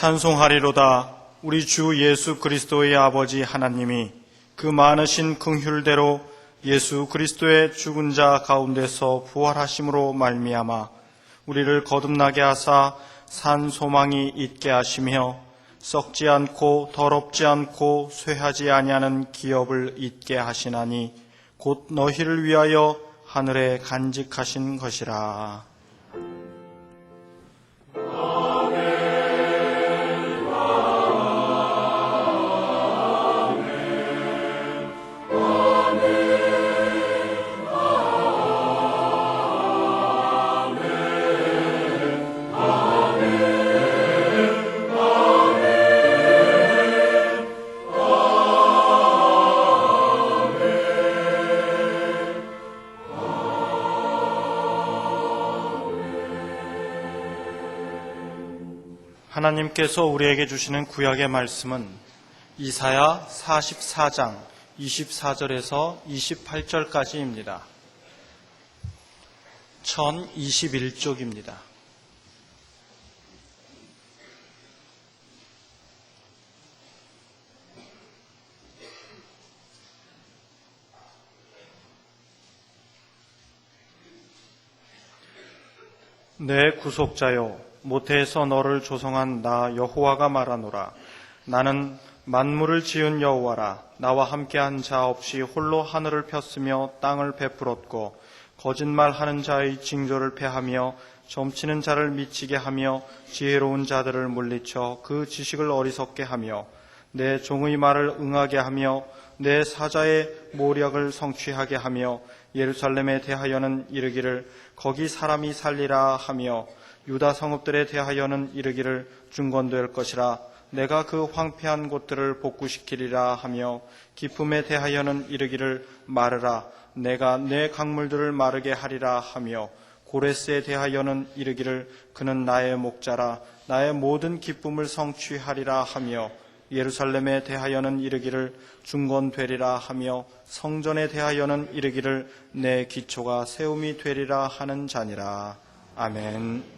찬송하리로다. 우리 주 예수 그리스도의 아버지 하나님이 그 많으신 긍휼대로 예수 그리스도의 죽은 자 가운데서 부활하심으로 말미암아 우리를 거듭나게 하사 산 소망이 있게 하시며 썩지 않고 더럽지 않고 쇠하지 아니하는 기업을 잊게 하시나니 곧 너희를 위하여 하늘에 간직하신 것이라. 하나님께서 우리에게 주시는 구약의 말씀은 이사야 44장 24절에서 28절까지입니다. 1021쪽입니다. 내 구속자여, 모태에서 너를 조성한 나 여호와가 말하노라. 나는 만물을 지은 여호와라. 나와 함께한 자 없이 홀로 하늘을 폈으며 땅을 베풀었고 거짓말하는 자의 징조를 패하며 점치는 자를 미치게 하며 지혜로운 자들을 물리쳐 그 지식을 어리석게 하며 내 종의 말을 응하게 하며 내 사자의 모략을 성취하게 하며 예루살렘에 대하여는 이르기를 거기 사람이 살리라 하며 유다 성읍들에 대하여는 이르기를 중건될 것이라. 내가 그 황폐한 곳들을 복구시키리라 하며 기쁨에 대하여는 이르기를 마르라. 내가 내 강물들을 마르게 하리라 하며 고레스에 대하여는 이르기를 그는 나의 목자라. 나의 모든 기쁨을 성취하리라 하며 예루살렘에 대하여는 이르기를 중건되리라 하며 성전에 대하여는 이르기를 내 기초가 세움이 되리라 하는 자니라. 아멘.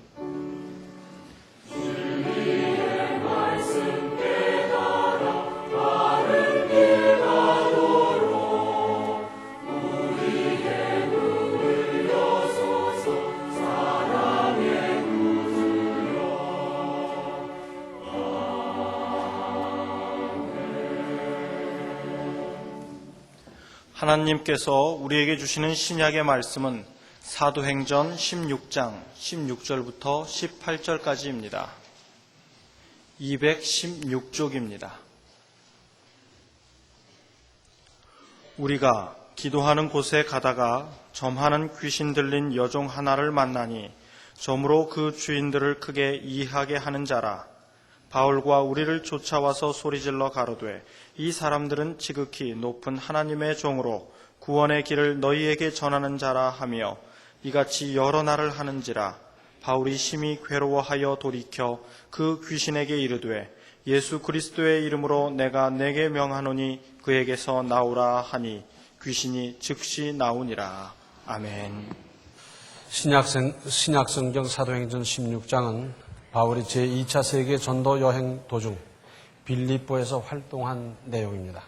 하나님께서 우리에게 주시는 신약의 말씀은 사도행전 16장 16절부터 18절까지입니다. 216쪽입니다. 우리가 기도하는 곳에 가다가 점하는 귀신 들린 여종 하나를 만나니 점으로 그 주인들을 크게 이해하게 하는 자라. 바울과 우리를 쫓아와서 소리질러 가로되 이 사람들은 지극히 높은 하나님의 종으로 구원의 길을 너희에게 전하는 자라 하며 이같이 여러 날을 하는지라. 바울이 심히 괴로워하여 돌이켜 그 귀신에게 이르되 예수 그리스도의 이름으로 내가 내게 명하노니 그에게서 나오라 하니 귀신이 즉시 나오니라. 아멘. 신약성경 사도행전 16장은 바울이 제2차 세계 전도 여행 도중 빌립보에서 활동한 내용입니다.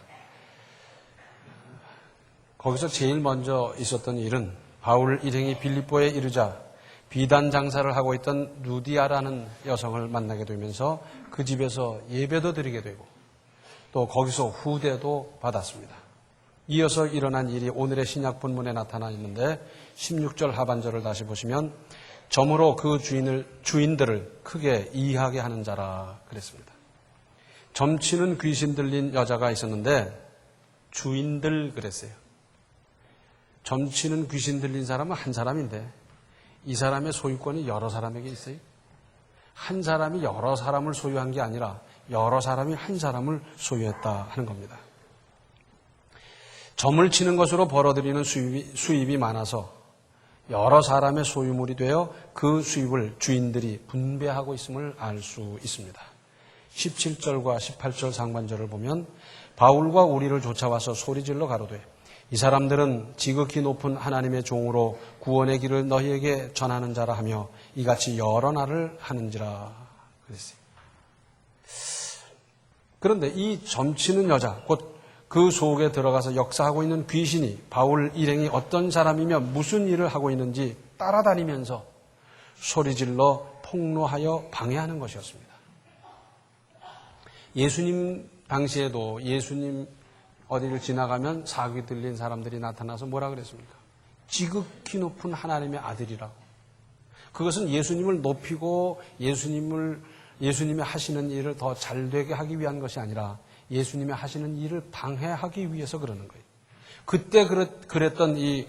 거기서 제일 먼저 있었던 일은 바울 일행이 빌립보에 이르자 비단 장사를 하고 있던 루디아라는 여성을 만나게 되면서 그 집에서 예배도 드리게 되고 또 거기서 후대도 받았습니다. 이어서 일어난 일이 오늘의 신약 본문에 나타나 있는데 16절 하반절을 다시 보시면 점으로 그 주인들을 크게 이해하게 하는 자라 그랬습니다. 점치는 귀신 들린 여자가 있었는데 주인들 그랬어요. 점치는 귀신 들린 사람은 한 사람인데 이 사람의 소유권이 여러 사람에게 있어요. 한 사람이 여러 사람을 소유한 게 아니라 여러 사람이 한 사람을 소유했다 하는 겁니다. 점을 치는 것으로 벌어들이는 수입이 많아서 여러 사람의 소유물이 되어 그 수입을 주인들이 분배하고 있음을 알 수 있습니다. 17절과 18절 상반절을 보면 바울과 우리를 쫓아와서 소리질러 가로되 이 사람들은 지극히 높은 하나님의 종으로 구원의 길을 너희에게 전하는 자라 하며 이같이 여러 날을 하는지라 그랬어요. 그런데 이 점치는 여자, 곧 그 속에 들어가서 역사하고 있는 귀신이 바울 일행이 어떤 사람이며 무슨 일을 하고 있는지 따라다니면서 소리질러 폭로하여 방해하는 것이었습니다. 예수님 당시에도 예수님 어디를 지나가면 사귀 들린 사람들이 나타나서 뭐라 그랬습니까? 지극히 높은 하나님의 아들이라고. 그것은 예수님을 높이고 예수님이 하시는 일을 더 잘되게 하기 위한 것이 아니라 예수님이 하시는 일을 방해하기 위해서 그러는 거예요. 그때 그랬던 이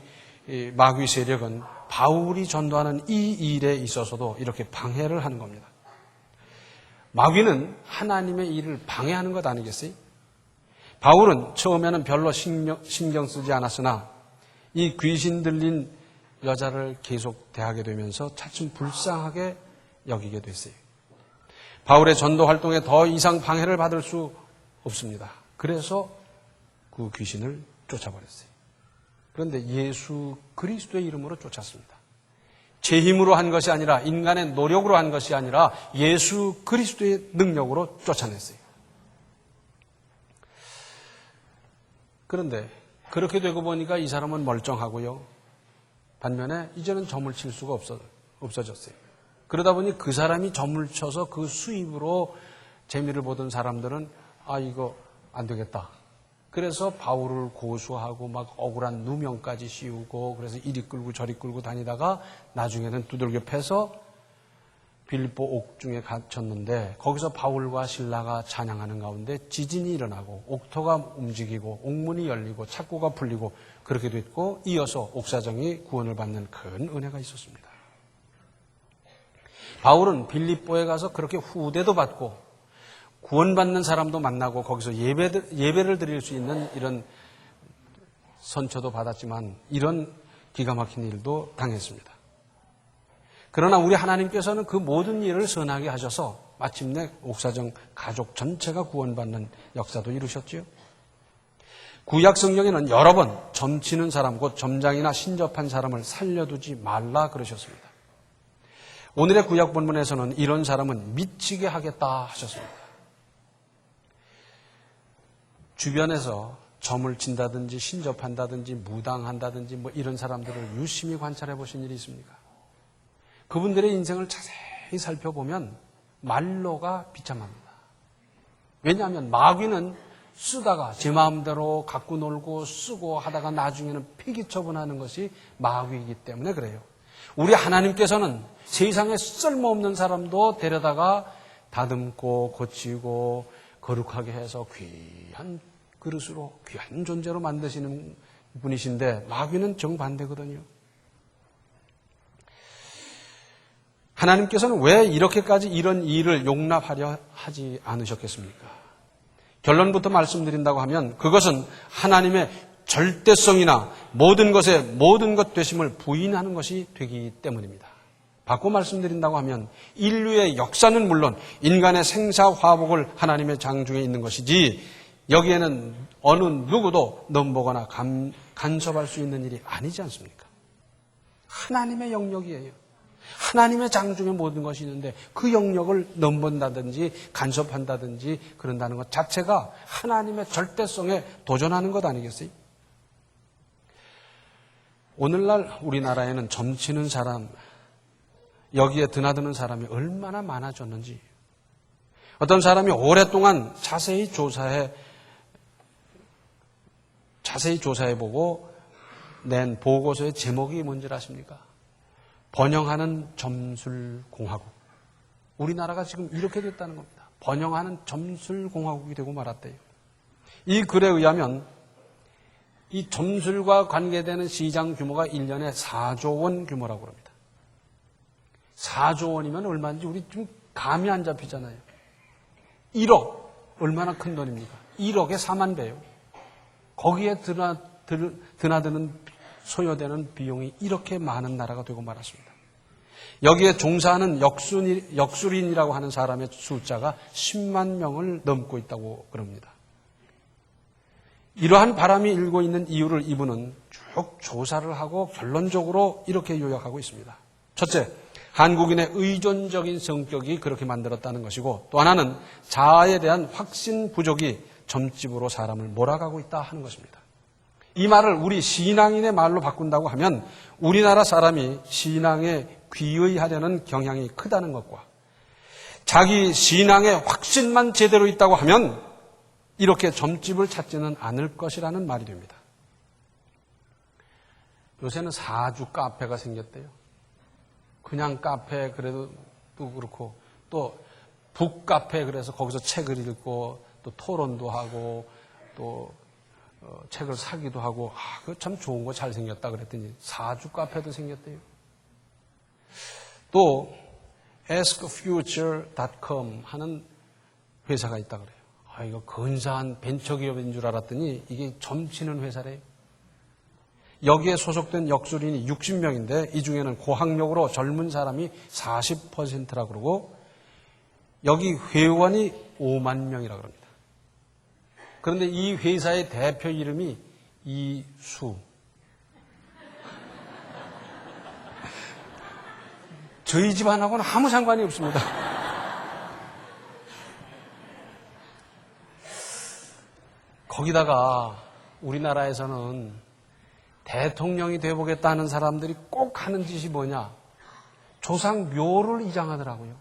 마귀 세력은 바울이 전도하는 이 일에 있어서도 이렇게 방해를 하는 겁니다. 마귀는 하나님의 일을 방해하는 것 아니겠어요? 바울은 처음에는 별로 신경 쓰지 않았으나 이 귀신 들린 여자를 계속 대하게 되면서 차츰 불쌍하게 여기게 됐어요. 바울의 전도 활동에 더 이상 방해를 받을 수 없습니다. 그래서 그 귀신을 쫓아버렸어요. 그런데 예수 그리스도의 이름으로 쫓았습니다. 제 힘으로 한 것이 아니라 인간의 노력으로 한 것이 아니라 예수 그리스도의 능력으로 쫓아냈어요. 그런데 그렇게 되고 보니까 이 사람은 멀쩡하고요. 반면에 이제는 점을 칠 수가 없어졌어요. 그러다 보니 그 사람이 점을 쳐서 그 수입으로 재미를 보던 사람들은 이거 안 되겠다. 그래서 바울을 고소하고 막 억울한 누명까지 씌우고 그래서 이리 끌고 저리 끌고 다니다가 나중에는 두들겨 패서 빌립보 옥중에 갇혔는데 거기서 바울과 실라가 찬양하는 가운데 지진이 일어나고 옥토가 움직이고 옥문이 열리고 착고가 풀리고 그렇게 됐고 이어서 옥사정이 구원을 받는 큰 은혜가 있었습니다. 바울은 빌립보에 가서 그렇게 후대도 받고 구원받는 사람도 만나고 거기서 예배를 드릴 수 있는 이런 선처도 받았지만 이런 기가 막힌 일도 당했습니다. 그러나 우리 하나님께서는 그 모든 일을 선하게 하셔서 마침내 옥사정 가족 전체가 구원받는 역사도 이루셨지요. 구약 성경에는 여러 번 점치는 사람, 곧 점장이나 신접한 사람을 살려두지 말라 그러셨습니다. 오늘의 구약 본문에서는 이런 사람은 미치게 하겠다 하셨습니다. 주변에서 점을 친다든지 신접한다든지 무당한다든지 뭐 이런 사람들을 유심히 관찰해 보신 일이 있습니까? 그분들의 인생을 자세히 살펴보면 말로가 비참합니다. 왜냐하면 마귀는 쓰다가 제 마음대로 갖고 놀고 쓰고 하다가 나중에는 폐기처분하는 것이 마귀이기 때문에 그래요. 우리 하나님께서는 세상에 쓸모없는 사람도 데려다가 다듬고 고치고 거룩하게 해서 귀한 그릇으로 귀한 존재로 만드시는 분이신데 마귀는 정반대거든요. 하나님께서는 왜 이렇게까지 이런 일을 용납하려 하지 않으셨겠습니까? 결론부터 말씀드린다고 하면 그것은 하나님의 절대성이나 모든 것의 모든 것 되심을 부인하는 것이 되기 때문입니다. 바꿔 말씀드린다고 하면 인류의 역사는 물론 인간의 생사화복을 하나님의 장중에 있는 것이지 여기에는 어느 누구도 넘보거나 간섭할 수 있는 일이 아니지 않습니까? 하나님의 영역이에요. 하나님의 장중에 모든 것이 있는데 그 영역을 넘본다든지 간섭한다든지 그런다는 것 자체가 하나님의 절대성에 도전하는 것 아니겠어요? 오늘날 우리나라에는 점치는 사람, 여기에 드나드는 사람이 얼마나 많아졌는지 어떤 사람이 오랫동안 자세히 조사해보고 낸 보고서의 제목이 뭔지 아십니까? 번영하는 점술공화국. 우리나라가 지금 이렇게 됐다는 겁니다. 번영하는 점술공화국이 되고 말았대요. 이 글에 의하면 이 점술과 관계되는 시장 규모가 1년에 4조 원 규모라고 합니다. 4조 원이면 얼마인지 우리 좀 감이 안 잡히잖아요. 1억 얼마나 큰 돈입니까? 1억에 4만 배요. 거기에 드나드는 소요되는 비용이 이렇게 많은 나라가 되고 말았습니다. 여기에 종사하는 역술인이라고 하는 사람의 숫자가 10만 명을 넘고 있다고 그럽니다. 이러한 바람이 일고 있는 이유를 이분은 쭉 조사를 하고 결론적으로 이렇게 요약하고 있습니다. 첫째, 한국인의 의존적인 성격이 그렇게 만들었다는 것이고, 또 하나는 자아에 대한 확신 부족이 점집으로 사람을 몰아가고 있다 하는 것입니다. 이 말을 우리 신앙인의 말로 바꾼다고 하면 우리나라 사람이 신앙에 귀의하려는 경향이 크다는 것과 자기 신앙의 확신만 제대로 있다고 하면 이렇게 점집을 찾지는 않을 것이라는 말이 됩니다. 요새는 사주 카페가 생겼대요. 그냥 카페 그래도 또 그렇고 또 북카페 그래서 거기서 책을 읽고 또 토론도 하고 또 책을 사기도 하고 그거 참 좋은 거 잘생겼다 그랬더니 사주 카페도 생겼대요. 또 askfuture.com 하는 회사가 있다 그래요. 이거 근사한 벤처기업인 줄 알았더니 이게 점치는 회사래요. 여기에 소속된 역술인이 60명인데 이 중에는 고학력으로 젊은 사람이 40%라 그러고 여기 회원이 5만 명이라 그럽니다. 그런데 이 회사의 대표 이름이 이수. 저희 집안하고는 아무 상관이 없습니다. 거기다가 우리나라에서는 대통령이 되어보겠다는 사람들이 꼭 하는 짓이 뭐냐? 조상 묘를 이장하더라고요.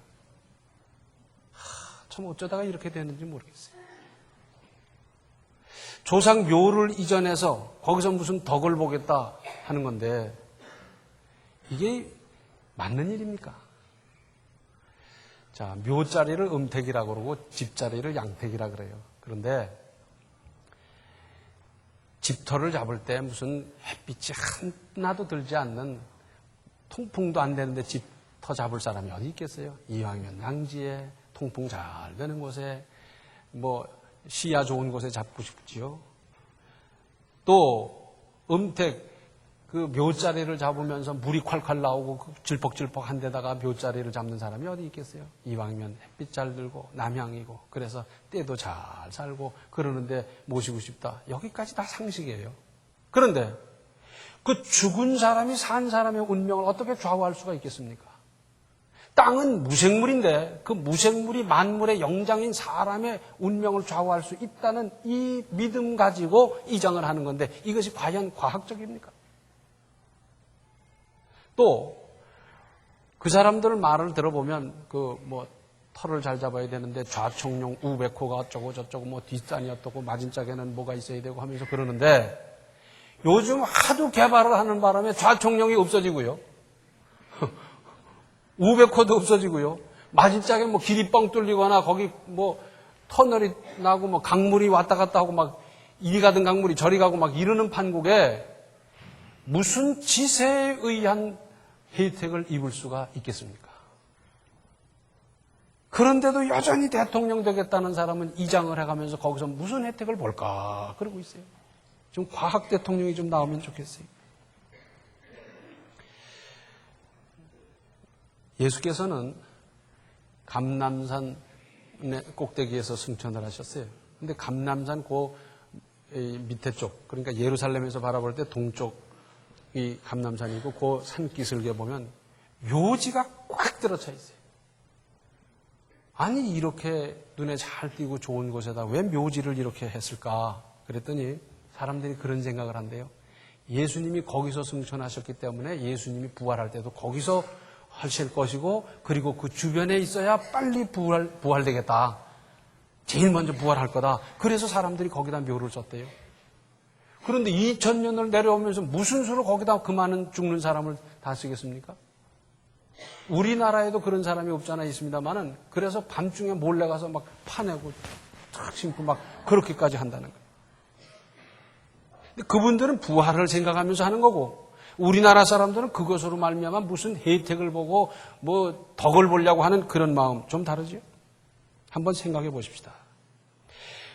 참 어쩌다가 이렇게 되는지 모르겠어요. 조상 묘를 이전해서 거기서 무슨 덕을 보겠다 하는 건데 이게 맞는 일입니까? 자, 묘자리를 음택이라고 그러고 집자리를 양택이라고 그래요. 그런데 집터를 잡을 때 무슨 햇빛이 하나도 들지 않는 통풍도 안 되는데 집터 잡을 사람이 어디 있겠어요? 이왕이면 양지에 통풍 잘 되는 곳에 시야 좋은 곳에 잡고 싶지요. 또 음택 그 묘자리를 잡으면서 물이 콸콸 나오고 질퍽질퍽한 데다가 묘자리를 잡는 사람이 어디 있겠어요? 이왕이면 햇빛 잘 들고 남향이고 그래서 때도 잘 살고 그러는데 모시고 싶다. 여기까지 다 상식이에요. 그런데 그 죽은 사람이 산 사람의 운명을 어떻게 좌우할 수가 있겠습니까? 땅은 무생물인데 그 무생물이 만물의 영장인 사람의 운명을 좌우할 수 있다는 이 믿음 가지고 이장을 하는 건데 이것이 과연 과학적입니까? 또 그 사람들 말을 들어보면 털을 잘 잡아야 되는데 좌청룡 우백호가 어쩌고 저쩌고 뒷산이 어떻고 맞은짝에는 뭐가 있어야 되고 하면서 그러는데 요즘 하도 개발을 하는 바람에 좌청룡이 없어지고요. 우백호도 없어지고요. 맞은짝에 길이 뻥 뚫리거나 거기 터널이 나고 강물이 왔다 갔다 하고 이리 가던 강물이 저리 가고 이러는 판국에 무슨 지세에 의한 혜택을 입을 수가 있겠습니까? 그런데도 여전히 대통령 되겠다는 사람은 이장을 해가면서 거기서 무슨 혜택을 볼까 그러고 있어요. 좀 과학 대통령이 좀 나오면 좋겠어요. 예수께서는 감람산 꼭대기에서 승천을 하셨어요. 근데 감람산 밑에 쪽, 그러니까 예루살렘에서 바라볼 때 동쪽이 감람산이고 그 산기슭에 보면 묘지가 꽉 들어차 있어요. 아니 이렇게 눈에 잘 띄고 좋은 곳에다 왜 묘지를 이렇게 했을까? 그랬더니 사람들이 그런 생각을 한대요. 예수님이 거기서 승천하셨기 때문에 예수님이 부활할 때도 거기서 하실 것이고 그리고 그 주변에 있어야 빨리 부활되겠다. 제일 먼저 부활할 거다. 그래서 사람들이 거기다 묘를 줬대요. 그런데 2000년을 내려오면서 무슨 수로 거기다 그 많은 죽는 사람을 다 쓰겠습니까? 우리나라에도 그런 사람이 없잖아 있습니다만은 그래서 밤중에 몰래 가서 파내고 탁 심고 그렇게까지 한다는 거예요. 근데 그분들은 부활을 생각하면서 하는 거고 우리나라 사람들은 그것으로 말미암아 무슨 혜택을 보고 덕을 보려고 하는 그런 마음 좀 다르죠? 한번 생각해 보십시다.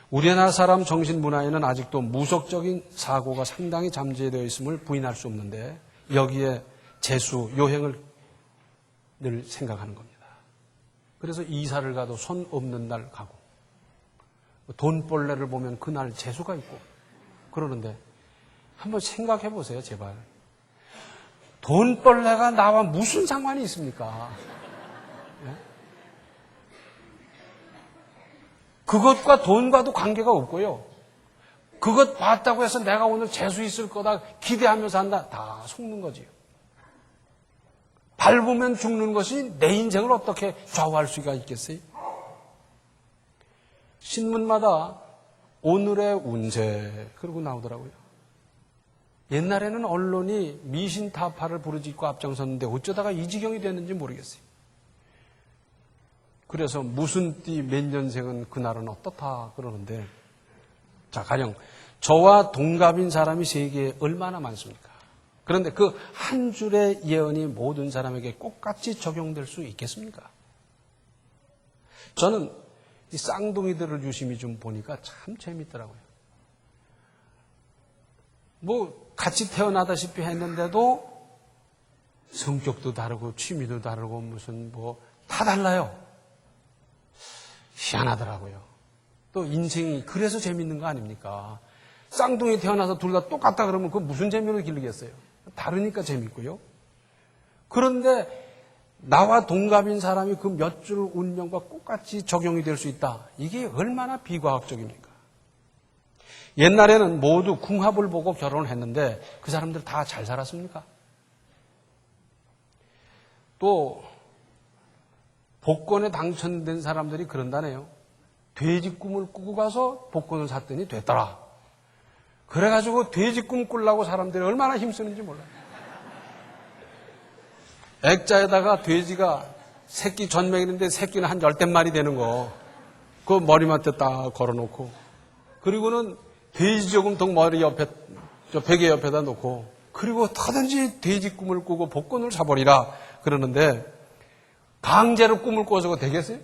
우리나라 사람 정신문화에는 아직도 무속적인 사고가 상당히 잠재되어 있음을 부인할 수 없는데 여기에 재수, 요행을 늘 생각하는 겁니다. 그래서 이사를 가도 손 없는 날 가고 돈벌레를 보면 그날 재수가 있고 그러는데 한번 생각해 보세요, 제발. 돈벌레가 나와 무슨 상관이 있습니까? 예? 그것과 돈과도 관계가 없고요. 그것 봤다고 해서 내가 오늘 재수 있을 거다 기대하면서 한다. 다 속는 거지요. 밟으면 죽는 것이 내 인생을 어떻게 좌우할 수가 있겠어요? 신문마다 오늘의 운세 그러고 나오더라고요. 옛날에는 언론이 미신타파를 부르짖고 앞장섰는데 어쩌다가 이 지경이 됐는지 모르겠어요. 그래서 무슨 띠 몇 년생은 그날은 어떻다 그러는데, 자, 가령 저와 동갑인 사람이 세계에 얼마나 많습니까? 그런데 그 한 줄의 예언이 모든 사람에게 똑같이 적용될 수 있겠습니까? 저는 이 쌍둥이들을 유심히 좀 보니까 참 재밌더라고요. 뭐 같이 태어나다시피 했는데도 성격도 다르고 취미도 다르고 무슨 뭐 다 달라요. 희한하더라고요. 또 인생이 그래서 재밌는 거 아닙니까? 쌍둥이 태어나서 둘 다 똑같다 그러면 그 무슨 재미를 기르겠어요? 다르니까 재밌고요. 그런데 나와 동갑인 사람이 그 몇 줄 운명과 똑같이 적용이 될 수 있다. 이게 얼마나 비과학적입니까? 옛날에는 모두 궁합을 보고 결혼을 했는데 그 사람들 다 잘 살았습니까? 또 복권에 당첨된 사람들이 그런다네요. 돼지 꿈을 꾸고 가서 복권을 샀더니 됐더라. 그래가지고 돼지 꿈 꾸려고 사람들이 얼마나 힘쓰는지 몰라요. 액자에다가 돼지가 새끼 전맹이는데 새끼는 한 10댓마리 되는 거, 그 머리맡에 딱 걸어놓고, 그리고는 돼지 저금통 머리 옆에, 저 베개 옆에다 놓고, 그리고 타든지 돼지 꿈을 꾸고 복권을 사버리라 그러는데, 강제로 꿈을 꿔서 되겠어요?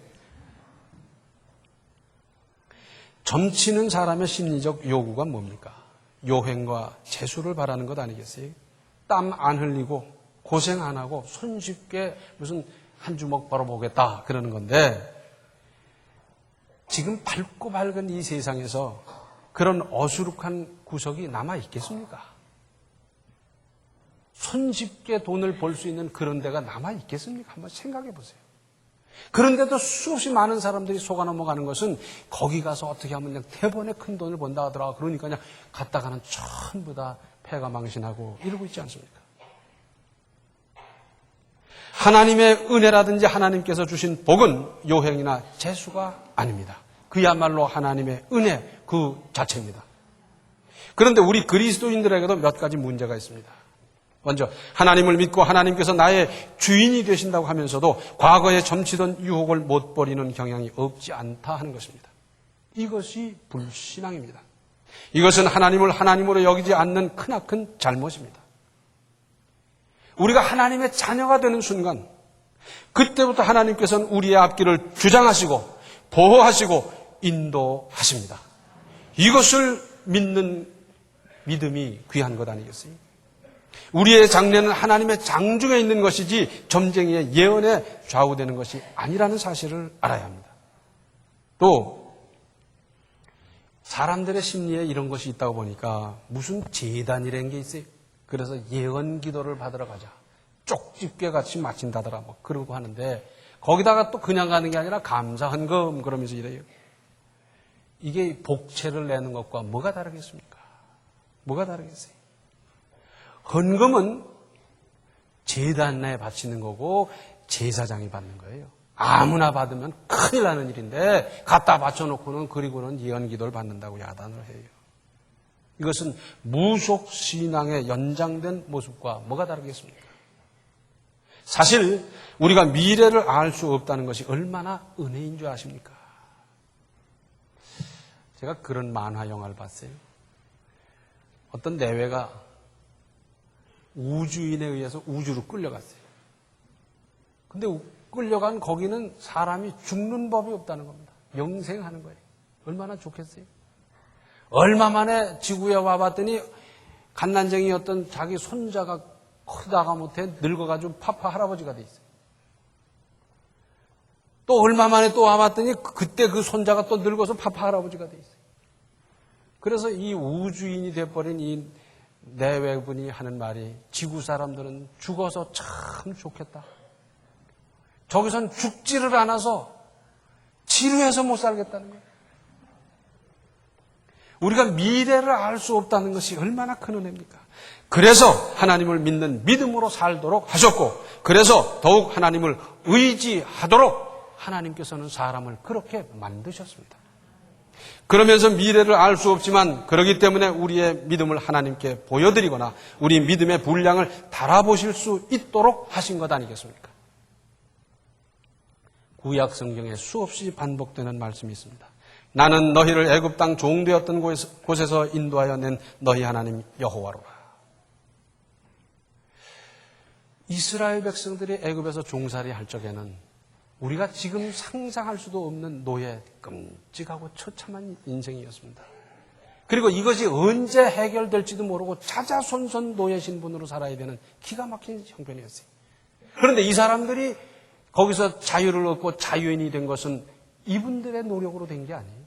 점치는 사람의 심리적 요구가 뭡니까? 요행과 재수를 바라는 것 아니겠어요? 땀 안 흘리고 고생 안 하고 손쉽게 무슨 한 주먹 벌어보겠다 그러는 건데, 지금 밝고 밝은 이 세상에서 그런 어수룩한 구석이 남아 있겠습니까? 손쉽게 돈을 벌 수 있는 그런 데가 남아 있겠습니까? 한번 생각해 보세요. 그런데도 수없이 많은 사람들이 속아 넘어가는 것은 거기 가서 어떻게 하면 그냥 대번에 큰 돈을 번다 하더라. 그러니까 그냥 갔다가는 전부 다 패가 망신하고 이러고 있지 않습니까? 하나님의 은혜라든지 하나님께서 주신 복은 요행이나 재수가 아닙니다. 그야말로 하나님의 은혜 그 자체입니다. 그런데 우리 그리스도인들에게도 몇 가지 문제가 있습니다. 먼저 하나님을 믿고 하나님께서 나의 주인이 되신다고 하면서도 과거에 점치던 유혹을 못 버리는 경향이 없지 않다 하는 것입니다. 이것이 불신앙입니다. 이것은 하나님을 하나님으로 여기지 않는 크나큰 잘못입니다. 우리가 하나님의 자녀가 되는 순간, 그때부터 하나님께서는 우리의 앞길을 주장하시고 보호하시고 인도하십니다. 이것을 믿는 믿음이 귀한 것 아니겠어요? 우리의 장래는 하나님의 장중에 있는 것이지 점쟁이의 예언에 좌우되는 것이 아니라는 사실을 알아야 합니다. 또 사람들의 심리에 이런 것이 있다고 보니까 무슨 제단이라는 게 있어요. 그래서 예언 기도를 받으러 가자. 쪽집게 같이 마친다더라 뭐 그러고 하는데, 거기다가 또 그냥 가는 게 아니라 감사 헌금 그러면서 이래요. 이게 복채를 내는 것과 뭐가 다르겠습니까? 뭐가 다르겠어요? 헌금은 제단에 바치는 거고 제사장이 받는 거예요. 아무나 받으면 큰일 나는 일인데 갖다 바쳐놓고는 그리고는 예언기도를 받는다고 야단을 해요. 이것은 무속신앙의 연장된 모습과 뭐가 다르겠습니까? 사실 우리가 미래를 알 수 없다는 것이 얼마나 은혜인 줄 아십니까? 제가 그런 만화 영화를 봤어요. 어떤 내외가 우주인에 의해서 우주로 끌려갔어요. 근데 끌려간 거기는 사람이 죽는 법이 없다는 겁니다. 영생하는 거예요. 얼마나 좋겠어요? 얼마 만에 지구에 와봤더니 갓난쟁이였던 자기 손자가 크다가 못해 늙어가지고 파파 할아버지가 돼 있어요. 또 얼마 만에 또 와봤더니 그때 그 손자가 또 늙어서 파파 할아버지가 돼 있어요. 그래서 이 우주인이 돼버린 이 내 외분이 하는 말이 지구 사람들은 죽어서 참 좋겠다. 저기선 죽지를 않아서 지루해서 못 살겠다는 거예요. 우리가 미래를 알 수 없다는 것이 얼마나 큰 은혜입니까? 그래서 하나님을 믿는 믿음으로 살도록 하셨고, 그래서 더욱 하나님을 의지하도록 하나님께서는 사람을 그렇게 만드셨습니다. 그러면서 미래를 알 수 없지만 그렇기 때문에 우리의 믿음을 하나님께 보여드리거나 우리 믿음의 분량을 달아보실 수 있도록 하신 것 아니겠습니까? 구약 성경에 수없이 반복되는 말씀이 있습니다. 나는 너희를 애굽 땅 종되었던 곳에서 인도하여 낸 너희 하나님 여호와로라. 이스라엘 백성들이 애굽에서 종살이 할 적에는 우리가 지금 상상할 수도 없는 노예, 끔찍하고 처참한 인생이었습니다. 그리고 이것이 언제 해결될지도 모르고 자자손손 노예 신분으로 살아야 되는 기가 막힌 형편이었어요. 그런데 이 사람들이 거기서 자유를 얻고 자유인이 된 것은 이분들의 노력으로 된 게 아니에요.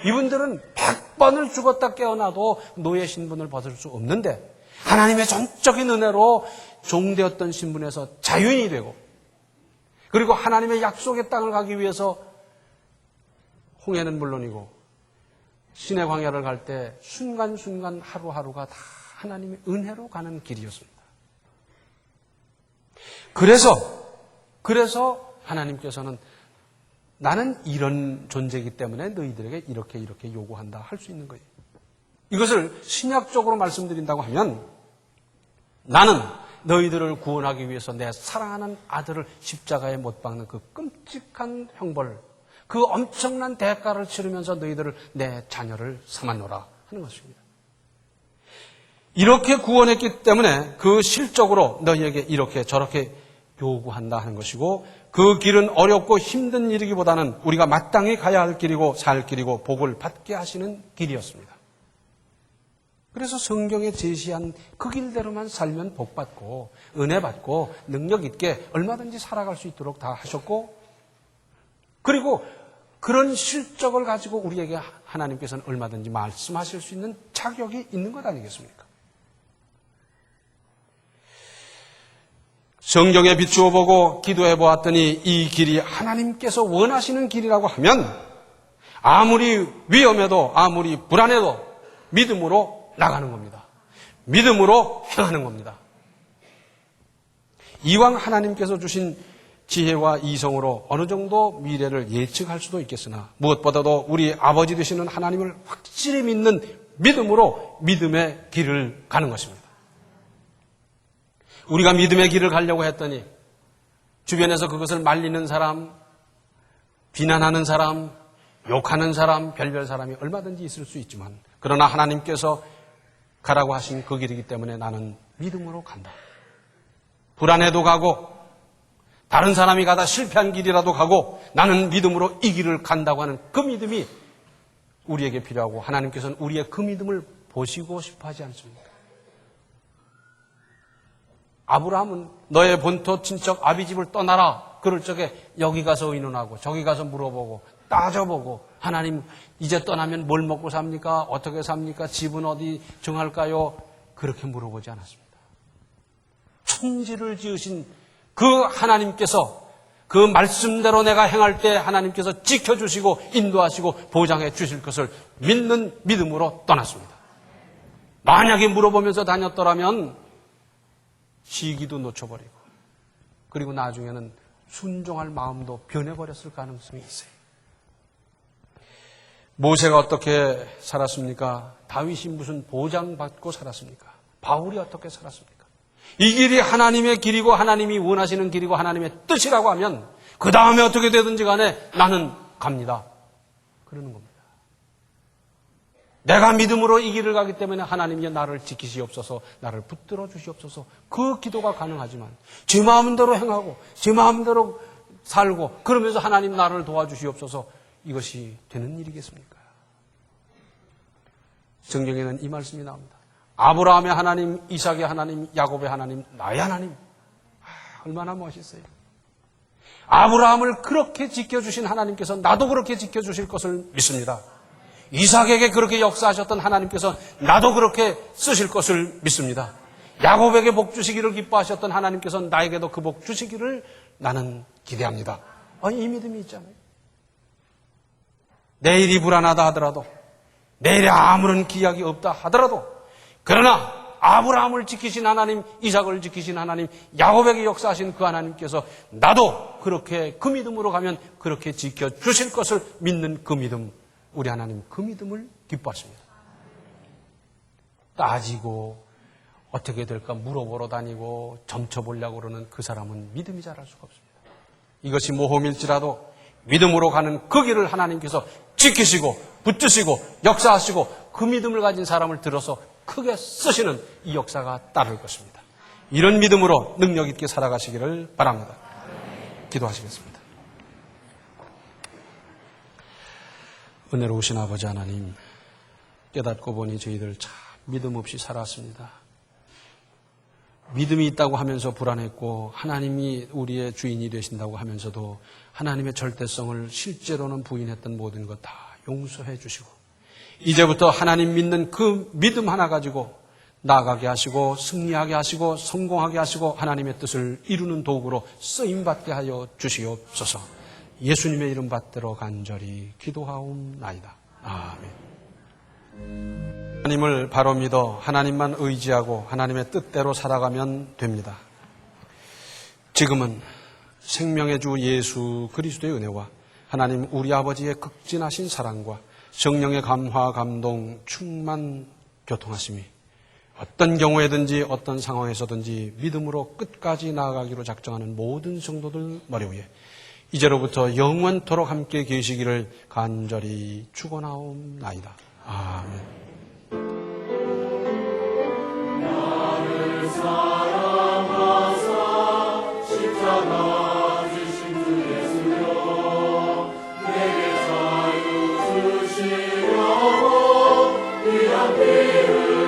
이분들은 100번을 죽었다 깨어나도 노예 신분을 벗을 수 없는데 하나님의 전적인 은혜로 종되었던 신분에서 자유인이 되고, 그리고 하나님의 약속의 땅을 가기 위해서 홍해는 물론이고 시내 광야를 갈 때 순간순간 하루하루가 다 하나님의 은혜로 가는 길이었습니다. 그래서 하나님께서는 나는 이런 존재이기 때문에 너희들에게 이렇게 요구한다 할 수 있는 거예요. 이것을 신약적으로 말씀드린다고 하면, 나는 너희들을 구원하기 위해서 내 사랑하는 아들을 십자가에 못 박는 그 끔찍한 형벌, 그 엄청난 대가를 치르면서 너희들을 내 자녀를 삼았노라 하는 것입니다. 이렇게 구원했기 때문에 그 실적으로 너희에게 이렇게 저렇게 요구한다 하는 것이고, 그 길은 어렵고 힘든 일이기보다는 우리가 마땅히 가야 할 길이고 살 길이고 복을 받게 하시는 길이었습니다. 그래서 성경에 제시한 그 길대로만 살면 복 받고 은혜 받고 능력 있게 얼마든지 살아갈 수 있도록 다 하셨고, 그리고 그런 실적을 가지고 우리에게 하나님께서는 얼마든지 말씀하실 수 있는 자격이 있는 것 아니겠습니까? 성경에 비추어 보고 기도해 보았더니 이 길이 하나님께서 원하시는 길이라고 하면 아무리 위험해도 아무리 불안해도 믿음으로 나가는 겁니다. 믿음으로 행하는 겁니다. 이왕 하나님께서 주신 지혜와 이성으로 어느 정도 미래를 예측할 수도 있겠으나 무엇보다도 우리 아버지 되시는 하나님을 확실히 믿는 믿음으로 믿음의 길을 가는 것입니다. 우리가 믿음의 길을 가려고 했더니 주변에서 그것을 말리는 사람, 비난하는 사람, 욕하는 사람, 별별 사람이 얼마든지 있을 수 있지만, 그러나 하나님께서 가라고 하신 그 길이기 때문에 나는 믿음으로 간다. 불안해도 가고 다른 사람이 가다 실패한 길이라도 가고 나는 믿음으로 이 길을 간다고 하는 그 믿음이 우리에게 필요하고, 하나님께서는 우리의 그 믿음을 보시고 싶어 하지 않습니까? 아브라함은 너의 본토 친척 아비집을 떠나라 그럴 적에 여기 가서 의논하고 저기 가서 물어보고 따져보고, 하나님 이제 떠나면 뭘 먹고 삽니까? 어떻게 삽니까? 집은 어디 정할까요? 그렇게 물어보지 않았습니다. 천지를 지으신 그 하나님께서 그 말씀대로 내가 행할 때 하나님께서 지켜주시고 인도하시고 보장해 주실 것을 믿는 믿음으로 떠났습니다. 만약에 물어보면서 다녔더라면 시기도 놓쳐버리고, 그리고 나중에는 순종할 마음도 변해버렸을 가능성이 있어요. 모세가 어떻게 살았습니까? 다윗이 무슨 보장받고 살았습니까? 바울이 어떻게 살았습니까? 이 길이 하나님의 길이고 하나님이 원하시는 길이고 하나님의 뜻이라고 하면 그 다음에 어떻게 되든지 간에 나는 갑니다. 그러는 겁니다. 내가 믿음으로 이 길을 가기 때문에 하나님이 나를 지키시옵소서, 나를 붙들어 주시옵소서, 그 기도가 가능하지만 제 마음대로 행하고 제 마음대로 살고 그러면서 하나님 나를 도와주시옵소서, 이것이 되는 일이겠습니까? 성경에는 이 말씀이 나옵니다. 아브라함의 하나님, 이삭의 하나님, 야곱의 하나님, 나의 하나님. 얼마나 멋있어요. 아브라함을 그렇게 지켜주신 하나님께서 나도 그렇게 지켜주실 것을 믿습니다. 이삭에게 그렇게 역사하셨던 하나님께서 나도 그렇게 쓰실 것을 믿습니다. 야곱에게 복 주시기를 기뻐하셨던 하나님께서 나에게도 그 복 주시기를 나는 기대합니다. 이 믿음이 있잖아요. 내일이 불안하다 하더라도, 내일에 아무런 기약이 없다 하더라도, 그러나 아브라함을 지키신 하나님, 이삭을 지키신 하나님, 야곱에게 역사하신 그 하나님께서 나도 그렇게 그 믿음으로 가면 그렇게 지켜주실 것을 믿는 그 믿음, 우리 하나님 그 믿음을 기뻐하십니다. 따지고 어떻게 될까 물어보러 다니고 점쳐보려고 그러는 그 사람은 믿음이 자랄 수가 없습니다. 이것이 모험일지라도 믿음으로 가는 그 길을 하나님께서 지키시고 붙드시고 역사하시고 그 믿음을 가진 사람을 들어서 크게 쓰시는 이 역사가 따를 것입니다. 이런 믿음으로 능력 있게 살아가시기를 바랍니다. 기도하시겠습니다. 은혜로우신 아버지 하나님, 깨닫고 보니 저희들 참 믿음 없이 살았습니다. 믿음이 있다고 하면서 불안했고 하나님이 우리의 주인이 되신다고 하면서도 하나님의 절대성을 실제로는 부인했던 모든 것 다 용서해 주시고 이제부터 하나님 믿는 그 믿음 하나 가지고 나아가게 하시고 승리하게 하시고 성공하게 하시고 하나님의 뜻을 이루는 도구로 쓰임받게 하여 주시옵소서. 예수님의 이름 받들어 간절히 기도하옵나이다. 아멘. 하나님을 바로 믿어 하나님만 의지하고 하나님의 뜻대로 살아가면 됩니다. 지금은 생명의 주 예수 그리스도의 은혜와 하나님 우리 아버지의 극진하신 사랑과 성령의 감화, 감동, 충만, 교통하심이 어떤 경우에든지 어떤 상황에서든지 믿음으로 끝까지 나아가기로 작정하는 모든 성도들 머리 위에 이제로부터 영원토록 함께 계시기를 간절히 축원하옵나이다. 아멘. 나를 사랑하사 십자가 지신 주 예수여 내게 자유 주시려고 귀한 피를